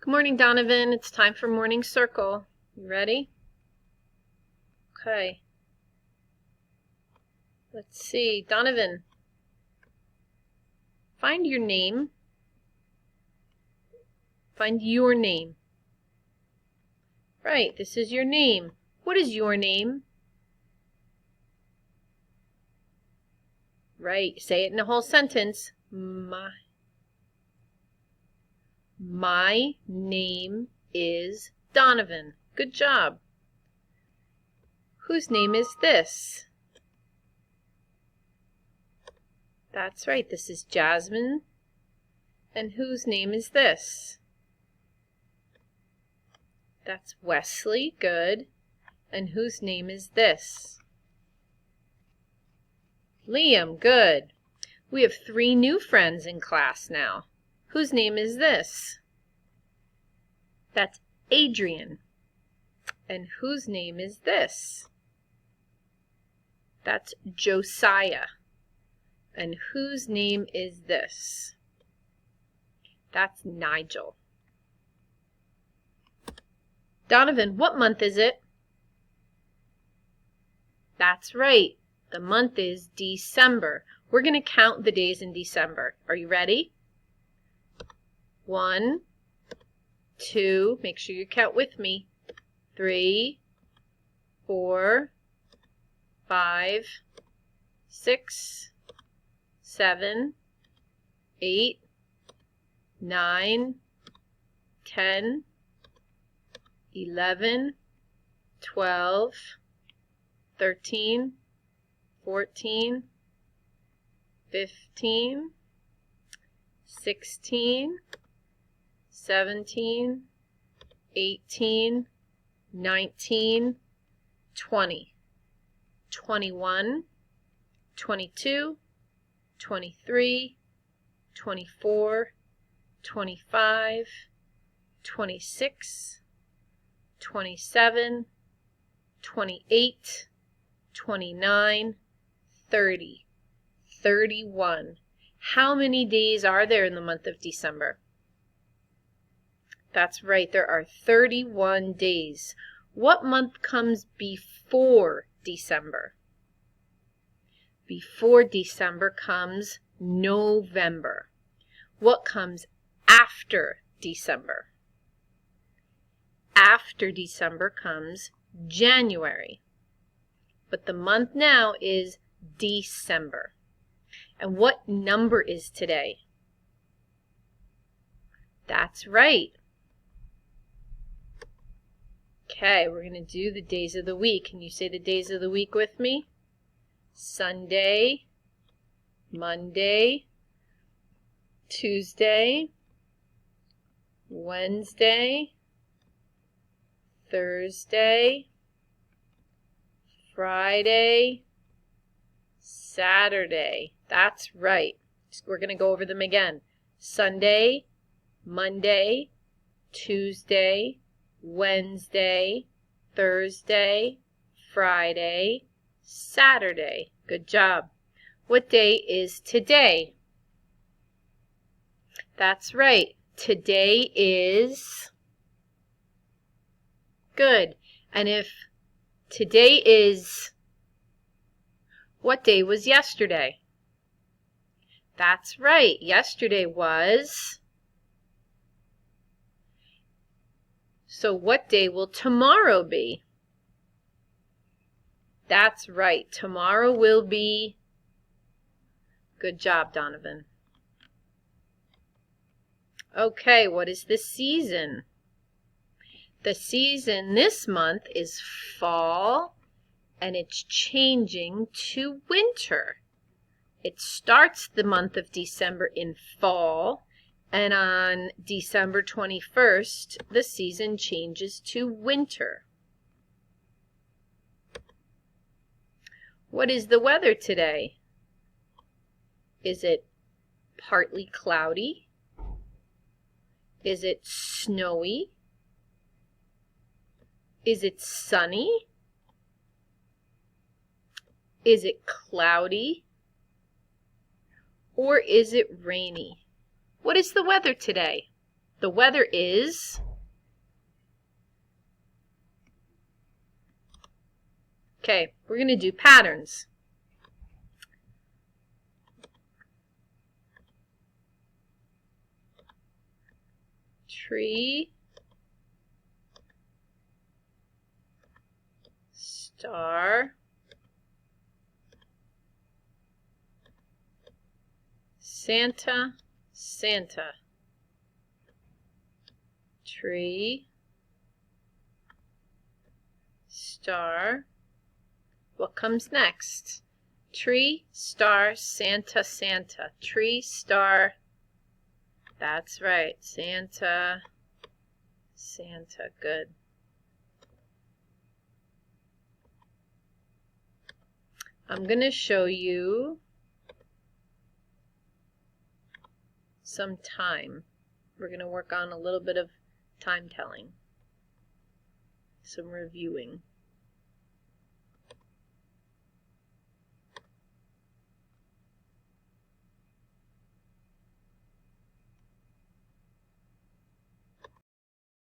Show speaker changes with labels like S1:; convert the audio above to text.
S1: Good morning, Donovan. It's time for Morning Circle. You ready? Okay. Let's see. Donovan, find your name. Find your name. Right, this is your name. What is your name? Right, say it in a whole sentence. My name is Donovan. Good job. Whose name is this? That's right, this is Jasmine. And whose name is this? That's Wesley. Good. And whose name is this? Liam. Good. We have 3 new friends in class now. Whose name is this? That's Adrian. And whose name is this? That's Josiah. And whose name is this? That's Nigel. Donovan, what month is it? That's right. The month is December. We're going to count the days in December. Are you ready? 1, 2, make sure you count with me. 3, 4, 5, 6, 7, 8, 9, 10, 11, 12, 13, 14, 15, 16, 17, 18, 19, 20, 21, 22, 23, 24, 25, 26, 27, 28, 29, 30, 31. How many days are there in the month of December? That's right, there are 31 days. What month comes before December? Before December comes November. What comes after December? After December comes January. But the month now is December. And what number is today? That's right. Okay, we're going to do the days of the week. Can you say the days of the week with me? Sunday, Monday, Tuesday, Wednesday, Thursday, Friday, Saturday. That's right. We're going to go over them again. Sunday, Monday, Tuesday, Wednesday, Thursday, Friday, Saturday. Good job. What day is today? That's right. Today is good. And if today is, what day was yesterday? That's right. Yesterday was. So what day will tomorrow be? That's right. Tomorrow will be. Good job, Donovan. Okay, what is the season? The season this month is fall, and it's changing to winter. It starts the month of December in fall, and on December 21st, the season changes to winter. What is the weather today? Is it partly cloudy? Is it snowy? Is it sunny? Is it cloudy? Or is it rainy? What is the weather today? The weather is. Okay, we're going to do patterns. Tree, star, Santa, Santa. Tree, star. What comes next? Tree, star, Santa, Santa. Tree, star. That's right. Santa, Santa. Good. I'm going to show you some time. We're going to work on a little bit of time telling, some reviewing.